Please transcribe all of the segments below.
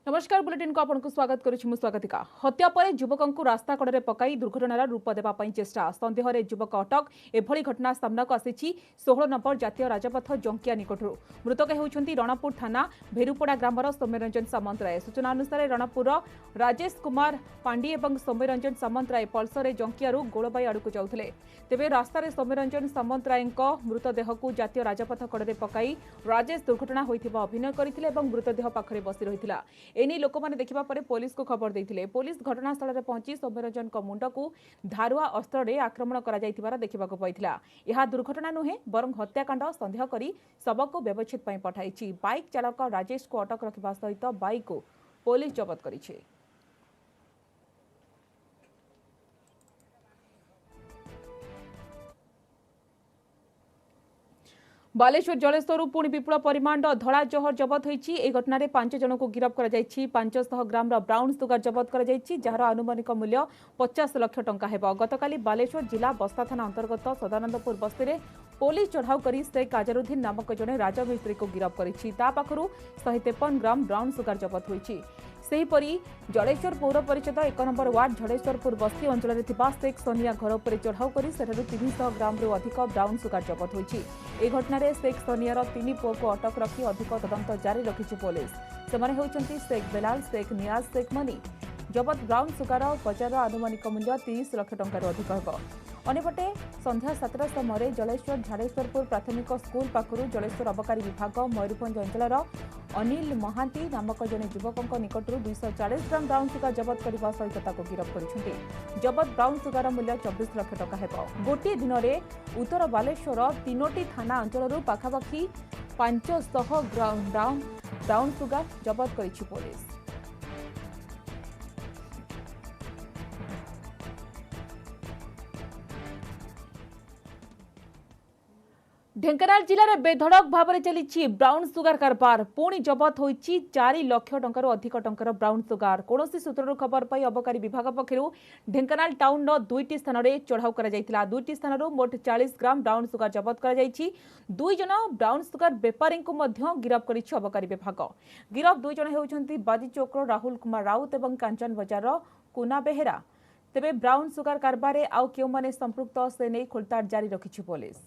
नमस्कार बुलेटिन को आपको स्वागत करुछि स्वागतिका हत्या पर युवक को रास्ता कड़े पकाई दुर्घटनार रूप देवाई चेष्टा सन्देह युवक अटक एभली घटना सामना को आसी 16 नंबर जातीय राजपथ जंकिया निकट मृतक होती रणपुर थाना भेरुपड़ा ग्रामर सौम्यरंजन सामंतराय सूचना अनुसार रणपुर राजेश कुमार पांडी और सौम्यरंजन सामंतराय पल्सर जंकियारू गोलबाई आड़ को जाते तेज रास्तार सौम्यरंजन सामंतराय मृतदेह को जातीय राजपथ कड़े पकाई राजेश दुर्घटना होता अभिनय करते मृतदेह पाखे बसी रही एनी लोक मैंने देखा पुलिस को खबर देते पुलिस घटनास्थल में पहुंची सौम्यरंजन मुंड को धारुआ अस्त्र आक्रमण कर देखा पाइला यह दुर्घटना नुहे बरं हत्याकांड सन्देह कर शव को व्यवच्छेद पठाई बाइक चालक राजेश को अटक रखा सहित बाइक को पुलिस जबत कर बालेश्वर जलेश्वर पुणी विपुल परिमाण धड़ा जहर जबत होती एक घटन 5 जन को गिरफ्त कर 500 ग्राम ब्राउन सुगर जबत कर जार आनुमानिक मूल्य 50 लाख टंका हेब गतकाली बालेश्वर जिला बस्ता थाना अंतर्गत सदानंदपुर बस्ती में पुलिस चढ़ाऊ कर शेख अजरुद्दीन नामक जड़े राजमिस्त्री को गिरफ्त कर 153 ग्राम ब्राउन सुगर जबत होती सेहीपरि जलेश्वर पौर परिषद 1 नंबर वार्ड झड़ेश्वरपुर बस्ती अंचल शेख सोनिया घर पर चढ़ाऊ कर 300 ग्राम रु अधिक ब्राउन सुगर जबत होती ए घटन शेख सोनियार 3 पुओ को अटक रखी अधिक तदंत जारी रखी पुलिस से शेख बेलाल शेख नियाज शेख मनी जबत ब्राउन सुगार बजार आनुमानिक मूल्य 30 लाख टंकार अधिक होगा अंपटे संध्या 7 समय जलेश्वर झाड़ेश्वरपुर प्राथमिक स्कूल पाखु जलेश्वर अबकारी विभाग मयूरभंज अंचल अनिल महांती नामक जड़े युवक निकटू 240 ग्राम ब्राउन सुगार जबत करने सहित गिरफ्त कर जबत ब्राउन सुगार मूल्य 24 लाख टंका हेब गोटे दिन में उत्तर बालेश्वर 3टी थाना अंचल पाखापाखि 500 ग्राम ब्राउन सुगार जबत कर पुलिस। ढेंकानाल जिले में बेधड़क भाव में चली ब्राउन सुगार कारबार पुणी जबत होती 4 लाख टंकार अधिक टंकार ब्राउन सुगार कौन सूत्र खबर पाई अबकारी विभाग पक्षर ढेंकानाल टाउन 2टी स्थान में चढ़ाऊ कर 2टी स्थान मोट 40 ग्राम ब्राउन सुगार जबत कर 2 जन ब्राउन सुगार बेपारी को गिरफ्त कर अबकारी विभाग गिरफ्त 2 जन होती बाजी चौकर राहुल कुमार राउत और कांचन बजार कुना बेहेरा तेज ब्राउन सुगार कारबार आउ क्यों माने संपृक्त से नहीं खोलताड़ जारी रखी पुलिस।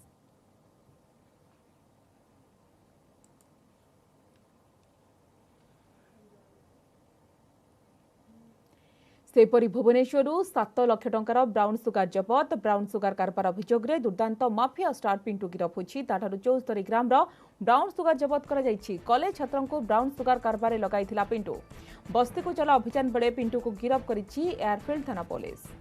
सेपरी भुवनेश्वर 7 लाख टंकार ब्राउन सुगार जबत ब्राउन सुगार कारबार अभियोग में दुर्दांत माफिया स्टार पिंटू गिरफ होती 74 ग्राम ब्राउन सुगार जबत कर कॉलेज छात्रों को ब्राउन सुगार कारबार लगाई पिंटू बस्ती को चला अभियान बेले पिंटू को गिरफ्त कर एयरफील्ड थाना पुलिस।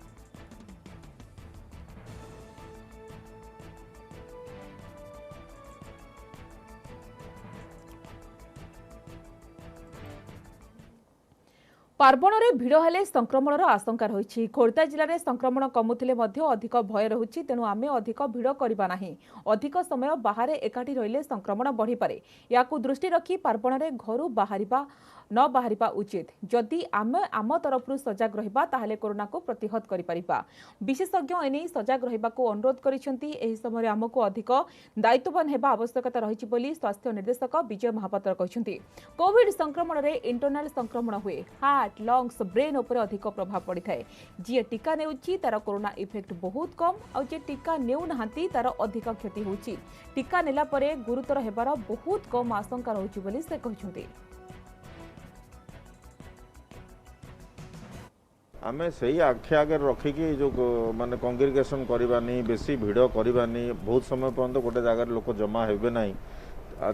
पार्वण में भिड़ हेले संक्रमण आशंका रही खोर्धा जिले में संक्रमण कमुले अधिक भय रही तेणु आम अधिक भिड़ करवा ना अधिक समय बाहर एकाठी रहिले संक्रमण बढ़ी पारे या दृष्टि रखी पार्वण में घर न बाहरिबा उचित जदि आम तरफ सजग रहिबा ताहले कोरोना को प्रतिहत करि परिबा विशेषज्ञ एने सजग रहिबा को अनुरोध करिसेंती एही समय आमको अधिक दायित्ववान हेबा आवश्यकता रहिछि बोली स्वास्थ्य निर्देशक विजय महापात्र कहिसेंती कोविड संक्रमण रे इंटरनल संक्रमण हुए हार्ट लंग्स ब्रेन उपर अधिक प्रभाव पड़ी थाए जी टीका नेउछि तार कोरोना इफेक्ट बहुत कम आ जे टीका नेउ नहांती तार अधिक क्षति होछि टीका नेला परे गुरुतर हेबार बहुत कम आशंका रहुछि बोली से कहिसेंती। आमे सही आखि आगे रखिकी जो माने कंग्रिगेशन करवानी बेसी भिड़ करवानी बहुत समय पर्यंत गोटे जगार लोक जमा हेबे नहीं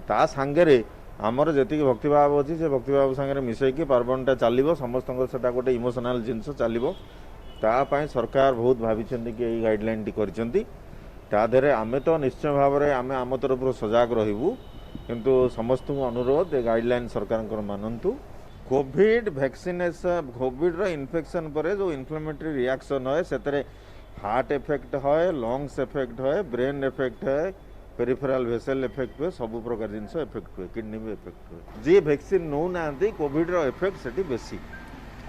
ता सांगे आमर जी भक्तिभाव अच्छी से भक्तिभाव सांगे मिसैकी पार्वणटा चलो समस्त गोटे इमोशनाल जिनस चलो तापाई सरकार बहुत भावी कि यही गाइडलाइन टी कर आमे तो निश्चय भाव में आमे आम तरफ सजग रहबू किंतु समस्त अनुरोध ए गाइडलाइन सरकार मानतु कोविड वैक्सीनेशन कोविड रो इन्फेक्शन पर जो इन्फ्लेमेटरी रिएक्शन है से हार्ट इफेक्ट है लंग्स इफेक्ट है ब्रेन इफेक्ट है पेरिफेरल वेसल इफेक्ट हुए सब प्रकार जिनस इफेक्ट हुए किडनी भी इफेक्ट हुए जी वैक्सीन नौ ना कोविड रो इफेक्ट से बेसी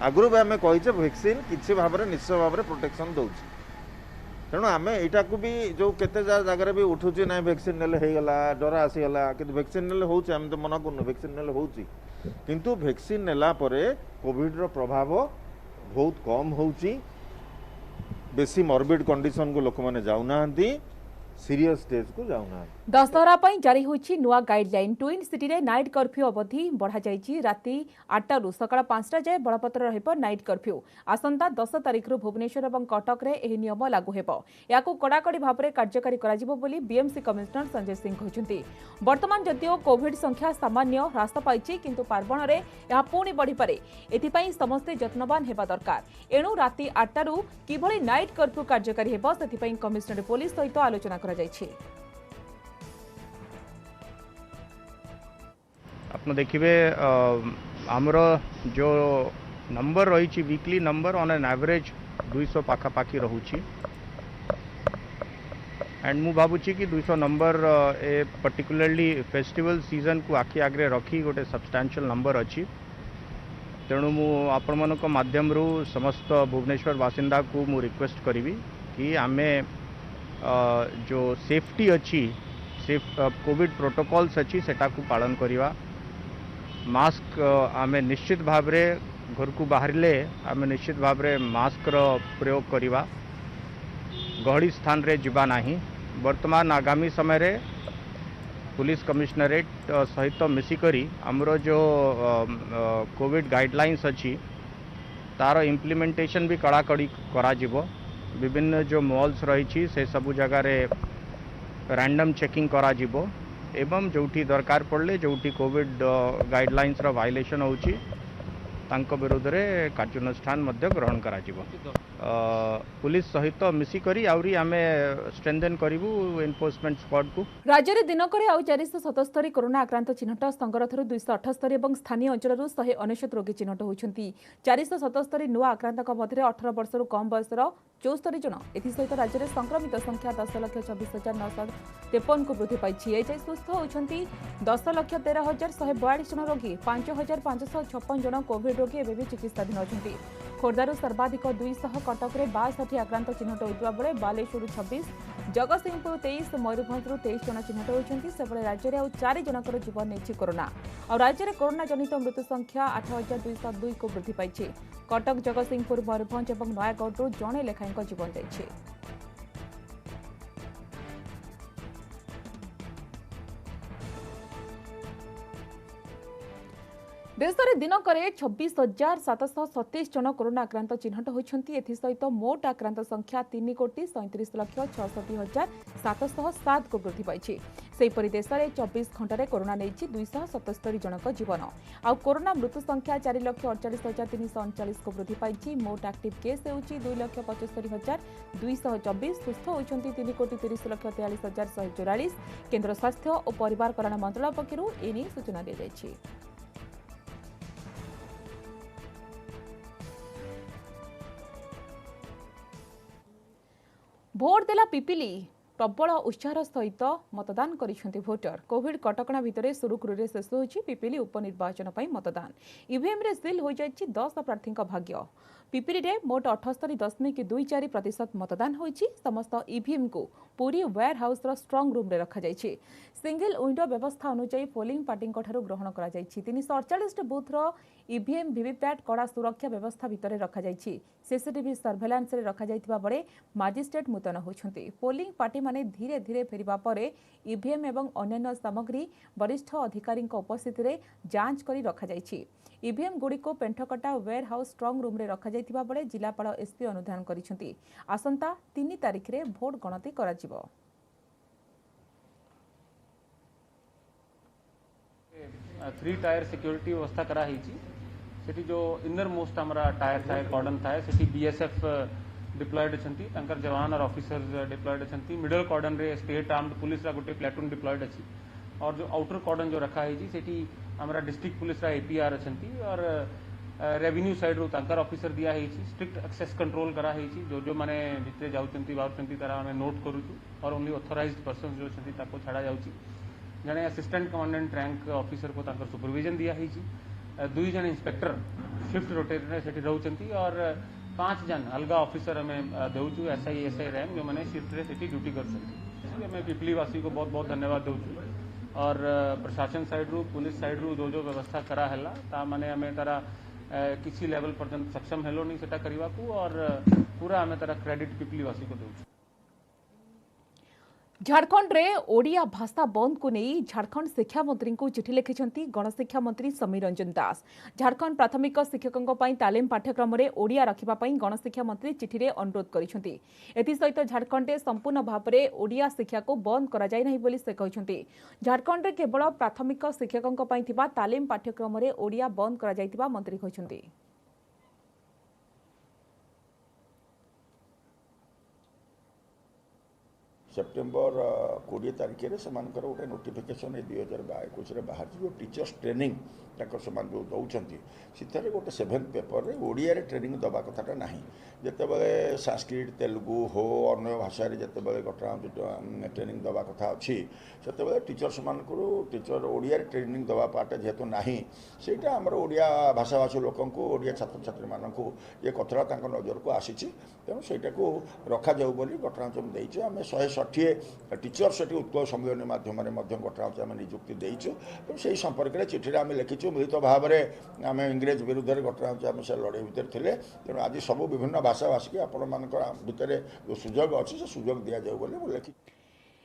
आगु भी आम कहीचे वैक्सीन किसी भाव में निश्चय भाव में प्रोटेक्शन दौर तेणु आम यहाँ को भी जो केते जगह भी उठुची ना वैक्सीन नेले गला डर आसीगला कि वैक्सीन नेले होउची आम तो मना करनु वैक्सीन नेले होउची किंतु वैक्सीन नेला परे कोविड रो प्रभाव बहुत कम होउची बेसी मॉर्बिड कंडीशन को लोक माने जाउनाहंती सीरियस स्टेज को जाउना दशहरा पर जारी होइछि नुआ गाइडलाइन ट्विन सिटी रे नाइट कर्फ्यू अवधि बढ़ा जाइछि राति 8 रु सकाळ 5टा जाय बलपत्र रहिबो नाइट कर्फ्यू आसंता 10 तारिख रु भुवनेश्वर एवं कटक रे एही नियम लागू हेबो याकू कड़ाकड़ी भाबरे कार्यकारी कराजिबो बोली बीएमसी कमिशनर संजय सिंह कहिसंती वर्तमान जदियो कोविड संख्या सामान्य ह्रास पाइछि किंतु पार्वण रे या पुणी बढ़ी पारे एथिपई समस्ते यत्नवान हेबा दरकार एणु राति 8 रु किभଳି नाइट कर्फ्यू कार्यकारी हेबो सेथिपई कमिशनर पुलिस सहित आलोचना करा जाइछि। आप देखिए आमर जो नंबर रही weekly number on an average 200 पाखापाखी रोची एंड मु भावुची कि 200 नंबर ए पर्टिकुलरली फेस्टिवल सीजन को आखि आगे रखी गोटे सब्सटैंशियल नंबर अच्छी तेणु मु आपण मन माध्यम समस्त भुवनेश्वर बासिंदा को मु रिक्वेस्ट करी कि आमे जो सेफ्टी अच्छी कोविड प्रोटोकॉल्स अच्छी सेटा को पालन करिवा मास्क आमे निश्चित भाव रे घर को बाहरिले आमे निश्चित भाव रे मास्क रो प्रयोग करिवा गहड़ी स्थान रे जिबा नाही वर्तमान आगामी समय रे पुलिस कमिश्नरेट सहित मिसिकरी हमरो जो कोविड गाइडलाइंस अच्छी तार इम्प्लीमेंटेशन भी कड़ाकड़ी करा जिवो विभिन्न जो मॉल्स रही से सबु जगह रे रैंडम चेकिंग करा जिवो एवं जोठी दरकार पड़ले जोठी कोविड गाइडलाइंस रो वायलेशन होची तांको विरोध रे कार्यानुष्ठान मध्य ग्रहण करा जिवो पुलिस सहित मिसिकरी आउरी आमे स्ट्रेंथन करिवु एनफोर्समेंट स्क्वाड को राज्य में दिनक 477 कोरोना आक्रांत चिन्हट संगरथर 278 और स्थानीय अंचल 199 रोगी चिन्हट होती 477 नुआ आक्रांत मध्य 18 वर्ष कम बयसर 74 जन एसत राज्य में संक्रमित संख्या 10,24,953 को वृद्धि पाई सुस्थ होती 10,13,142 जन रोगी 5,556 जन कोविड रोगी एवं भी चिकित्साधीन अच्छा खोर्धारू सर्वाधिक 200 कटक में 62 आक्रांत चिन्हट होता बेले बालेश्वर 26 जगतसिंहपुर 23 मयूरभंज 23 जन चिन्हट होती से राज्य में 4 जनकर जीवन नहीं कोरोना और राज्य में कोरोना जनित मृत्यु संख्या 8,202 को वृद्धि पाई कटक जगतसिंहपुर मयूरभंज और नयागढ़ जड़े लेखाएं जीवन जाइए। देश में दिनक 26,727 जन कोरोना आक्रांत चिन्हट होती एसत मोट आक्रांत संख्या 3,37,60,707 को वृद्धि पाई सेहीपरि देश में 24 घंटे कोरोना नहीं 277 जनक जीवन आउ कोरोना मृत्यु संख्या 4,48,339 को वृद्धि पाई मोट एक्टिव केस होउची 2,75,224 सुस्थ होती 3,30,43,144 केंद्र स्वास्थ्य और परिवार कल्याण मंत्रालय पक्षरु एने सूचना दी जायछि। भोट देला पिपिली प्रबल उत्साह सहित मतदान करिसेंति भोटर कोविड कटकणा भितर सुरुखुरु शेष होछि पिपिली उपनिर्वाचन पर मतदान ईवीएम रे सील हो जाइछि 10 प्रार्थी भाग्य पिपिली रे मोट 78.24% मतदान होइछि समस्त ईवीएम को पूरी वेयर हाउस रो स्ट्रांग रूम रे रखा जाइछि सिंगल विंडो व्यवस्था अनुसार पोलिंग पार्टी ग्रहण करा जाइछि 348 बूथ रो ईवीएम वीवीपैट कड़ा सुरक्षा व्यवस्था भितर रखा जाइछि सीसीटीवी सर्वेलांस रे रखा जाइतिबा बळे मजिस्ट्रेट मुतयन होछन्ति पोलिंग पार्टी माने धीरे धीरे फेरिबा परे ईवीएम एवं अन्य सामग्री वरिष्ठ अधिकारी उपस्थिति रे जांच करी रखा जाइछि ईवीएम गुडी को पेंठकटा वेयर हाउस स्ट्रांग रूम रे रखा जाइतिबा बळे जिलापाल एसपी अनुधान करिसन्ति आसंता 3 तारिख रे भोट गणति करा जिवो। 3 टायर सिक्योरिटी व्यवस्था करा सेठी जो इनर मोस्ट हमारा टायर थाए कॉर्डन थाए सेठी बीएसएफ डिप्लॉयड अछंती तंकर जवान और ऑफिसर्स डिप्लॉयड अछंती मिडल कॉर्डन रे स्टेट आर्म्ड पुलिस रा गोटे प्लाटून डिप्लॉयड अछि और जो आउटर कॉर्डन जो रखा है सेठी हमारा डिस्ट्रिक्ट पुलिस रा एपीआर अछंती और रेवेन्यू साइड रो तंकर ऑफिसर दिया है स्ट्रिक्ट एक्सेस कंट्रोल करा है जो जो माने भितरे जाउचंती बाउचंती तारा हमें नोट करूछु और ओनली ऑथराइज्ड पर्सन्स जो अछंती ताको छाड़ा जाउची जने असिस्टेंट कमांडेंट रैंक ऑफिसर को तंकर सुपरविजन दिया है 2 जन इंस्पेक्टर शिफ्ट रोटेटर से रहउचंती और 5 जन अलग ऑफिसर आम देचु एसआई रैंक जो मैंने शिफ्ट से ड्यूटी कर पिपलीवासी को बहुत बहुत धन्यवाद दूँ और प्रशासन साइड रू पुलिस साइड रू जो जो व्यवस्था करा है ता माने आम तारा किसी लेवल पर्यंत सक्षम हेलो नहीं सेटा करने को और पूरा आम तारा क्रेडिट पिपलीवासी को दूँ। झारखंड रे ओडिया भाषा बंद को नहीं झारखंड शिक्षा मंत्री को चिठी लिखिं गणशिक्षा मंत्री समीर रंजन दास। झारखंड प्राथमिक शिक्षकों तालीम पाठ्यक्रम में ओडिया रखा गणशिक्षा मंत्री चिठी रे अनुरोध करिसेंती। एथिसहित झारखंड में संपूर्ण भाव में ओडिया शिक्षा को बंद करा जाय नहीं बोली से कहते। झारखंड में केवल प्राथमिक शिक्षकों तालीम पाठ्यक्रम में ओडिया बंद करा जायतिबा मंत्री कहते। सेप्टेम्बर 20 तारिख में गोटे नोटिफिकेशन 2021 बाहर जो टीचर्स ट्रेनिंग जो दौरान से गोटे 7th पेपर रे ओडिया रे ट्रेनिंग दबा कथाटा ना जितेबाला संस्कृत तेलुगु हो अन्य भाषा जितेबाला घटना ट्रेनिंग दबा कथा अच्छी से टीचर्स मानक टीचर ओडिया रे ट्रेनिंग दबा पार्ट जेहेतु ना सेटा आमर ओडिया भाषाभाषी लोक ओडिया छात्र छात्री मानक ये कथा नजर को आसी तेणु सहीटा को रखा जाऊ बोली घटनाचम देचे आम 160 टीचर से उत्कल सम्मेलन माध्यम घटनाचम आम निजुक्ति देचु तेणु से संपर्क में चिठी आम लिखिचु मिलित भाव में आम इंग्रेज विरुद्ध घटनाचम से लड़ाई भितर थे तेणु आज सब विभिन्न भाषाभाषी की आपण मान भितर जो सुजोग अच्छी से सुजोग दि जाऊ बोली मुझे लिखी।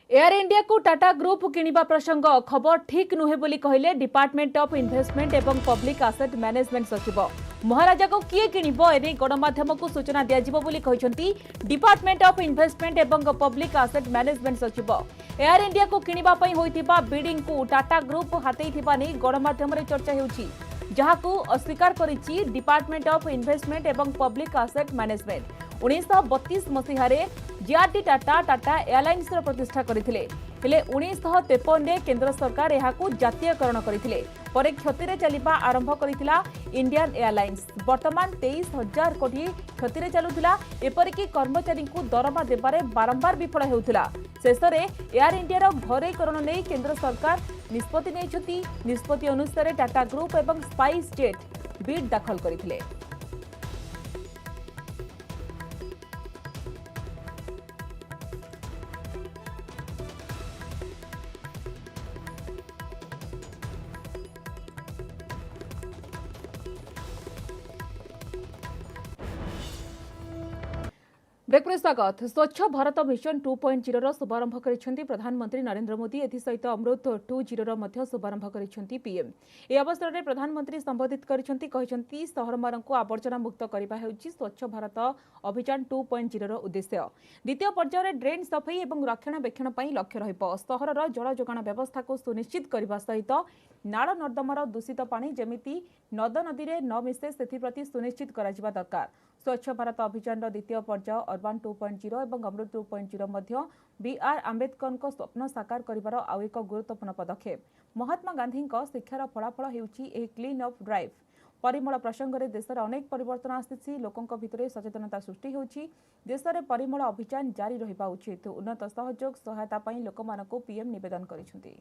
एयर इंडिया को टाटा ग्रुप किनिबा प्रसंग खबर ठीक नुहे बोली कहले डिपार्टमेंट ऑफ इन्वेस्टमेंट एवं पब्लिक एसेट मैनेजमेंट सचिव। महाराजा को किए किनिब एने गणमाध्यम को सूचना दियाजिबो बोली कहिसंती डिपार्टमेंट ऑफ इन्वेस्टमेंट एवं पब्लिक एसेट मैनेजमेंट सचिव। एयर इंडिया को किनिबा पई होइतिबा बिडिंग को टाटा ग्रुप हातेइथिबा नै गणमाध्यम रे चर्चा हेउची जहाकू अस्वीकार करिछि डिपार्टमेंट ऑफ इन्वेस्टमेंट एवं पब्लिक एसेट मैनेजमेंट। 1932 मसीहारे जीआरडी टाटा टाटा एयरलाइंस प्रतिष्ठा करथिले हेले 1953 केंद्र सरकार एहाकू जातीयकरण करथिले परे क्षति रे चलिबा आरंभ करिथिला इंडियन एयरलाइंस। वर्तमान 23,000 कोटी क्षति रे चलुथिला एपरिकी कर्मचारी को दरमा देबारे बारंबार विफल हेउथिला। शेषरे एयर इंडिया रो घरेकरण नै केंद्र सरकार निष्पत्ति नेछथि। निष्पत्ति अनुसार टाटा ग्रुप एवं स्पाइस जेट बिड दाखल करथिले। ब्रेक में स्वागत। स्वच्छ भारत मिशन 2.0 शुभारंभ करिसेंती प्रधानमंत्री नरेंद्र मोदी। एथिसहित अमृत 2.0 शुभारंभ करिसेंती पीएम। ए अवसर में प्रधानमंत्री संबोधित करिसेंती कहचंती सहरमानंकु आवर्जना मुक्त करबा हेउची स्वच्छ भारत अभियान 2.0 उद्देश्य। द्वितीय पर्यायर ड्रेन सफाई एवं रक्षणाबेक्षण पई लक्ष्य रहिबो। सहरर जल जोगाण व्यवस्था को सुनिश्चित करबा सहित नाଳ नर्दमार दूषित पानी जेमिति नद नदी रे न मिसे सेथि प्रति सुनिश्चित कराजिबा दरकार। स्वच्छ भारत अभियान द्वितीय पर्याय अर्बान 2.0 और अमृत 2.0 मध्य बीआर आंबेडकर को स्वप्न साकार करिवार आउ एक गुरुत्वपूर्ण पदक्षेप। महात्मा गांधी शिक्षार फलाफल हेउची ए क्लीन अप ड्राइव। परिमल प्रसंग में देश में अनेक परिवर्तन आसी लोकों भितर सचेतनता सृष्टि होउची। देश में परिमल अभियान जारी रहिबा उचित। उन्नत सहयोग सहायता पई लोकमानकु पीएम निवेदन करिसेंती।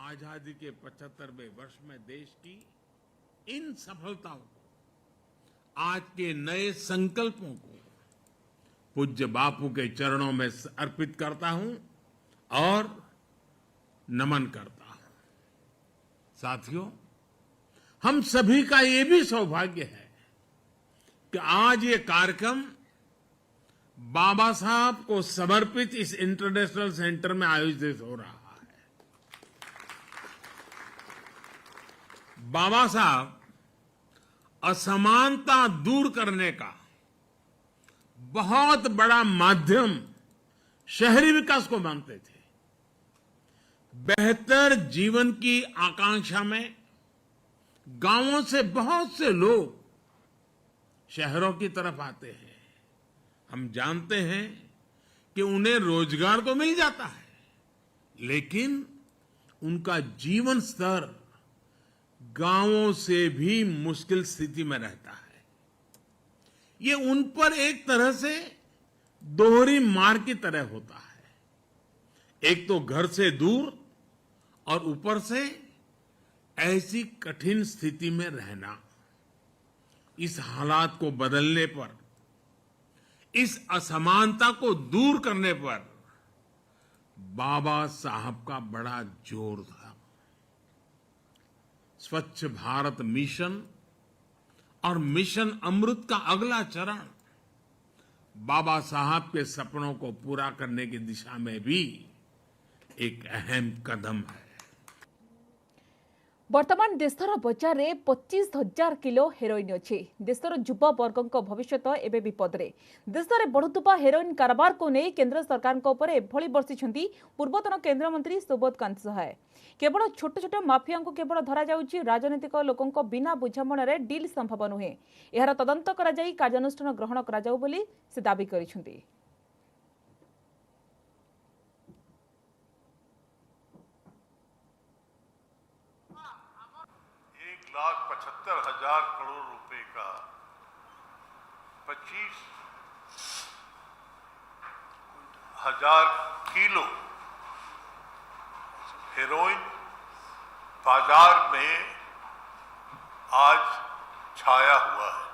आजादी के 75वें वर्ष में देश की इन सफलताओं को आज के नए संकल्पों को पूज्य बापू के चरणों में अर्पित करता हूं और नमन करता हूं। साथियों, हम सभी का ये भी सौभाग्य है कि आज ये कार्यक्रम बाबा साहब को समर्पित इस इंटरनेशनल सेंटर में आयोजित हो रहा है। बाबा साहब असमानता दूर करने का बहुत बड़ा माध्यम शहरी विकास को मानते थे। बेहतर जीवन की आकांक्षा में गांवों से बहुत से लोग शहरों की तरफ आते हैं। हम जानते हैं कि उन्हें रोजगार तो मिल जाता है, लेकिन उनका जीवन स्तर गांवों से भी मुश्किल स्थिति में रहता है। ये उन पर एक तरह से दोहरी मार की तरह होता है। एक तो घर से दूर और ऊपर से ऐसी कठिन स्थिति में रहना। इस हालात को बदलने पर, इस असमानता को दूर करने पर बाबा साहब का बड़ा जोर था। स्वच्छ भारत मिशन और मिशन अमृत का अगला चरण बाबा साहब के सपनों को पूरा करने की दिशा में भी एक अहम कदम है। वर्तमान देशर बजार में 25,000 किलो हेरोइन अच्छी। देशर युवा वर्ग भविष्य एवं विपद में। देश में बढ़ुवा हेरोइन कारोबार को नहीं केंद्र सरकार एभली बर्षिंट पूर्वतन केन्द्रमंत्री सुबोध कांत सहाय। केवल छोट छोट माफिया को केवल धरा जाउछि, राजनीतिक लोकों बिना बुझामण डील संभव नुहे। यार तदंत कराई कार्यानुष्ठान ग्रहण कराजाउ बोली से दाबी करिसेंति। 1,75,000 करोड़ रुपए का 25,000 किलो हेरोइन बाजार में आज छाया हुआ है।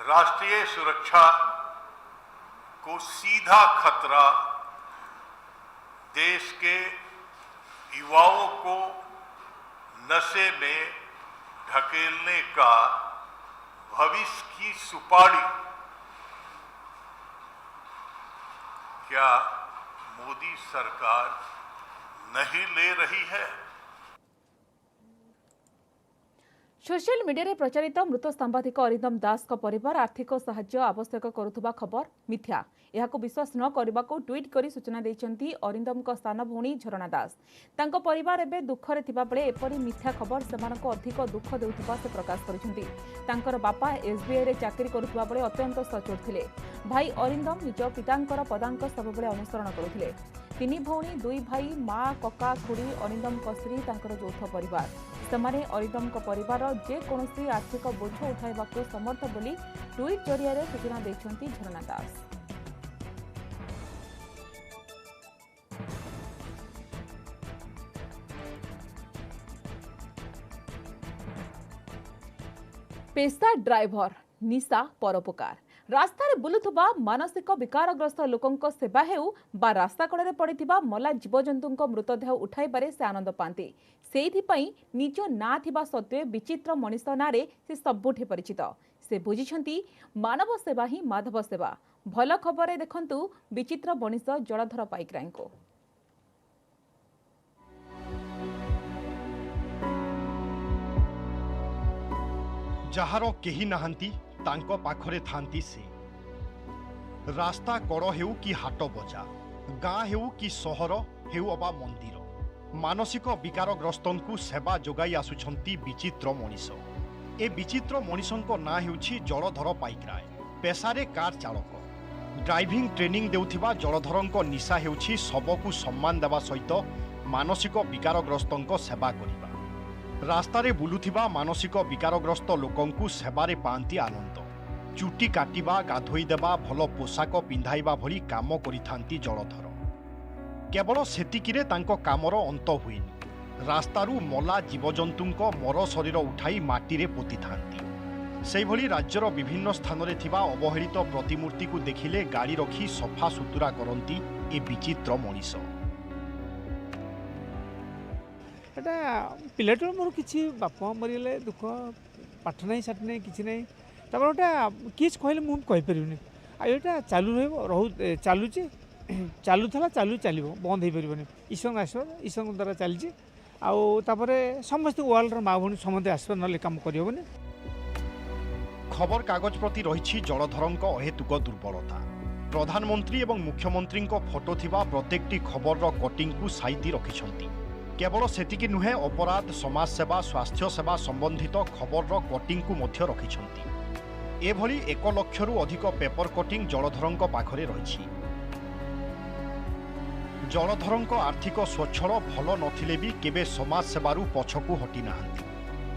राष्ट्रीय सुरक्षा को सीधा खतरा देश के युवाओं को नशे में ढकेलने का भविष्य की सुपारी क्या मोदी सरकार नहीं ले रही है? सोशल मीडिया प्रचारित मृत सांबादिक अरिंदम दास का परिवार आर्थिक सहाय्य आवश्यक करुवा खबर मिथ्या। यहां विश्वास न करने को ट्वीट कर सूचना देते अरिंदम स्थान भौणी झरणा दास। तांको परिवार एवं दुखरे थिबा बेले एपरी मिथ्या खबर सेमानको अधिक दुख देउथिबा से प्रकाश करिसेंति। तांकर बापा एसबीआई रे चाकरी करुवा बेले अत्यंत सचोट थिले। भाई अरिंदम निज पितांकर पदांक सबबेले अनुसरण करुथिले। तीन भौणी, दुई भाई, माँ, कका, खुड़ी, अरिंदम स्त्री, तांकर यौथ परिवार। सेमाने अरिंदम परिवार जेकोसी आर्थिक बोझ उठाइबा को समर्थ बोली ट्वीट जरिया सूचना देछंती झरणा दास। पेशा ड्राइवर निशा परोपकार रास्ता बुलुवा मानसिक विकारग्रस्त लोकों सेवा हेउ बा रास्ता कड़े पड़िथिबा मला जीवजंतु मृतदेह उठाइबारे से आनंद पाती। सेइथिपई निज ना थिबा सत्वे विचित्र मनीष नारे से सबुठे परिचित। से बुझिछंती मानव सेवा ही माधव सेवा। भल खबर देखंतु विचित्र मनीष जलधर पाइकराई को। जहार केही नाहांती तांको पाखरे थांती से। रास्ता कड़ हेउ कि हाट बजार, गाँ हेउ कि सहर हेउ अबा मंदिर, मानसिक विकारग्रस्तंकु सेवा जोगाई आसुछंती विचित्र मनीष। ए विचित्र मनीषंको ना हेउछि जलधर पाइकराय। पेशारे कार चालक। ड्राइविंग ट्रेनिंग देउथिबा जलधरंको निशा हेउछि सबकु सम्मान देवा सहित मानसिक विकारग्रस्तंको सेवा करिबा। रास्तारे बुलुथिबा मानसिक विकारग्रस्त लोकंकु सेबारे पांती आनंद। चुटी काटिबा, गाधोई देबा, भल पोशाक पिंधाइबा भली काम करिथांती जलधर। केवल सेतिकिरे तांको कामर अंत हुइनि। रास्तारू मला जीवजंतुंको मर शरीर उठाई माटीरे पोतिथांती। सेहि भली राज्यर विभिन्न स्थानरे थिबा अवहेलित प्रतिमूर्ति को देखिले गाड़ी रखी सफा सुतुरा करंती ए विचित्र मनीष। एटा पिलाटर मोर किसी बापा मरीगले दुख पाठ नहीं साठ नहीं किसी नहीं गोटा किस कहले मुझे कहीपरि आटा चालू रो चलुची चलूला चालू चलो बंद हो पारे ईश्वर आस ईश्वर द्वारा चलती आउे समस्त वर्ल्ड माँ भूमि समस्त आस ना कम करहबनी। खबर कागज प्रति रही जलधरंको अहेतुक दुर्बलता। प्रधानमंत्री एवं मुख्यमंत्री फोटो थिबा प्रत्येकटी खबर कटिंग को साइती रखिछंती। केवल सेतिकी नुहे अपराध, समाज सेवा, स्वास्थ्य सेवा संबंधित खबर कटिंग को मध्य रखिछंती। एभली 1 लक्षरू अधिक पेपर कटिंग जलधरंको पाखरे रहिछि। जलधरंको आर्थिक स्वच्छल भल नथिले भी केबे समाज सेवारू पछकू हटी नाहांती।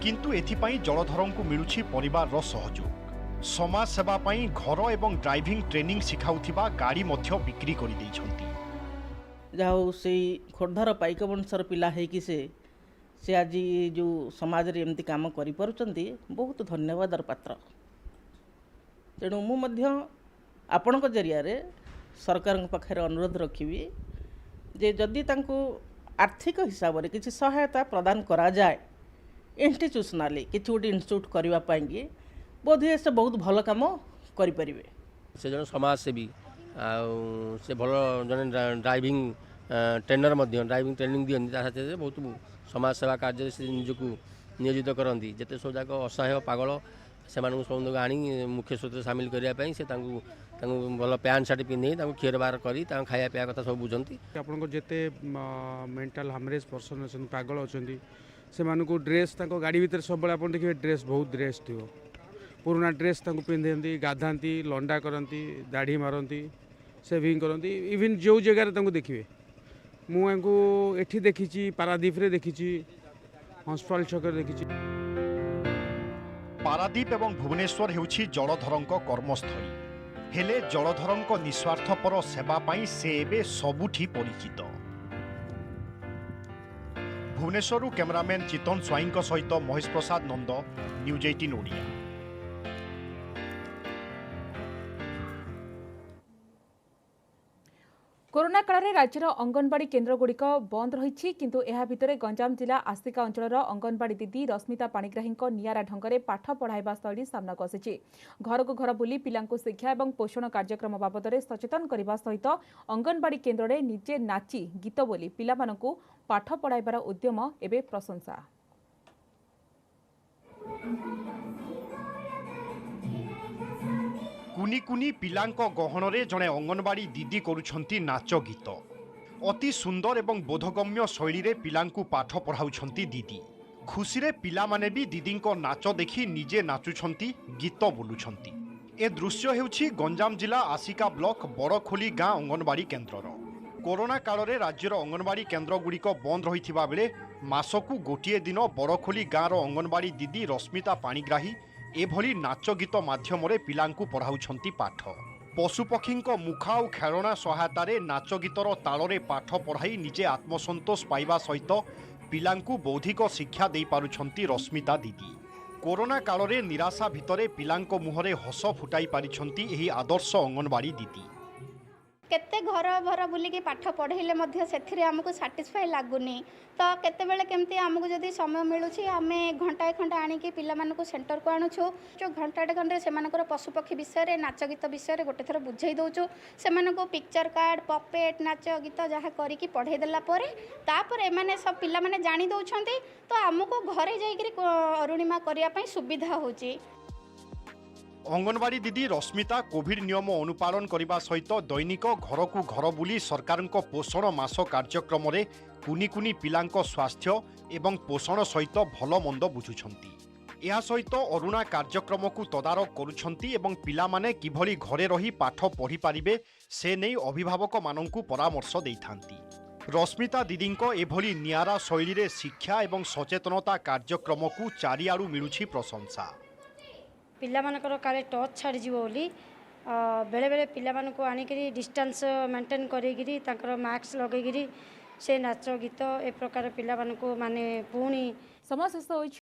किंतु एथिपाई जलधरंको मिलुछि परिवार सहयोग। समाज सेवा पाई घर एवं ड्राइविंग ट्रेनिंग शिखाउथिबा गाड़ी मध्य बिक्री करि दैछंती। जाऊ से खोर्धार पाइक वंशर पिला है कि से से आज जो समाज रे एमती काम करि पारुचंती बहुत धन्यवादर पात्र। तेणु मु मध्य आपणक जरिया रे सरकार पाखे अनुरोध रखिबी जे जदि तांको आर्थिक हिसाब से किसी सहायता प्रदान करा जाए इंस्टीट्यूशनाली किसी गोटे इंस्टीट्यूट करने बोधे से बहुत भल काम करें। से जन समाजसेवी से भल जन ड्राइविंग ट्रेनर ड्राइविंग ट्रेनिंग दिखती बहुत समाज सेवा कार्य से निजक नियोजित करती जिते सब जाक असहाय पागल से सब आनी मुख्य स्रोत सामिल करने से भल पैंट सार्ट पिंधे क्षीर बार कर खाया पीया कथा सब बुझती। आपको जिते मेंटल हामरेज पर्सन अच्छा पागल अच्छा से ड्रेस गाड़ी भितर सब आप देखिए ड्रेस बहुत ड्रेस थी पुराना ड्रेस पिंधे गाधाती लंडा करती दाढ़ी मारती सेविंग करती इवन जो जगार देखिए मुझे देखी पारादीप रे देखी हंसपाल छक देखी। पारादीप एवं भुवनेश्वर हेउछि जलधरंक कर्मस्थली हेले जलधरंक निस्वार्थपर सेवा पाई से एबे सबुठी परिचित। भुवनेश्वर कैमरामैन चितन स्वाईं सहित महेश प्रसाद नंद, न्यूज 18 ओडिया। कोरोना काल में राज्यर अंगनवाड़ी केन्द्रगुड़िक बंद रही किंतु एहा भितरे गंजाम जिला आस्तिका अंचल अंगनवाड़ी दीदी रश्मिता पाणिग्राही नियारा ढंग से पाठ पढ़ाइबा शैली सामना को आसी। घर को घर बुली पिलांकु शिक्षा और पोषण कार्यक्रम बाबद में सचेतन करने सहित अंगनवाड़ी केन्द्र में निजे नाची गीत बोली पिलामानंकु पाठ पढ़ाइबार उद्यम एबे प्रशंसा। कुनी कुनी पिलांक गहणरे जड़े अंगनवाड़ी दीदी करुछंती नाच गीत अति सुंदर एवं बोधगम्य शैली रे पिलांकु पाठ पढ़ाउछंती दीदी। खुशी रे पिला माने भी दीदी नाच देखि निजे नाचुछंती गीत बोलुछंती। ए दृश्य हेउछि गंजाम जिला आसिका ब्लॉक बड़खोली गाँ अंगनवाड़ी केन्द्रर। कोरोना काल रे राज्यर अंगनवाड़ी केन्द्र गुड़िक बंद रहिथिबा बेले मासकु गोटिए दिन बड़खोली गाँर अंगनवाड़ी दीदी रश्मिता पाणिग्राही एभली नाच गीत माध्यम पिलांकु पढ़ाउछंती पाठ। पशुपक्षी मुखा और खेलना सहायता नाच गीतर ताल पाठ पढ़ाई निजे आत्मसंतोष पाइबा सहित पिलांकु बौद्धिक शिक्षा दे पारुछंती रश्मिता दीदी। कोरोना काल रे निराशा भितरे पिलांको मुहरे हस फुटाई पारिछंती एही आदर्श अंगनवाड़ी दीदी। केते घर भर बुलिकी पाठ पढ़ेले मध्य सेथिरे हमको सैटिस्फाई लागुनी तो केतेबेले केमती हमको जदि समय मिलुछि आमे घंटाए खंडा आनिकी पिला मानको सेंटर को आणुछु जो घंटाटे खंडे सेमानकर पशुपक्षी विषय रे नाच गीत विषय रे गोटे थर बुझाई दउछु सेमानको पिक्चर कार्ड पपेट नाच गीत जहाँ करिकी पढ़ाई देला परे तापर एमाने सब पिला माने जानि दउछंती तो हमको घरे जाईकरी अरुणिमा करिया पई सुविधा होची। अंगनवाड़ी दीदी रश्मिता कोविड नियम अनुपालन करने सहित दैनिक घर को घर बुली सरकार पोषण मास कार्यक्रम रे कुनी कुनी पिलांक स्वास्थ्य एवं पोषण सहित भल मंद बुझुछंती। यह सहित अरुणा कार्यक्रम को तदारक करुछंती एवं पिला माने किभली घरे रही पाठ पढ़ी पारिबे से नहीं अभिभावक मानंकु परामर्श देइथांती। रश्मिता दीदी एभली नियारा शैली रे शिक्षा एवं सचेतनता कार्यक्रम को चारिआडू मिलुछि प्रशंसा। पिलामानकर काले टच छाड़ी बोली बेले बेले पिलामानको आनिकरी डिस्टेंस मेंटेन करिगिरी तांकर मास्क लगेगिरी से नाच गीत ए प्रकार पिलामानको माने पुणी समस्त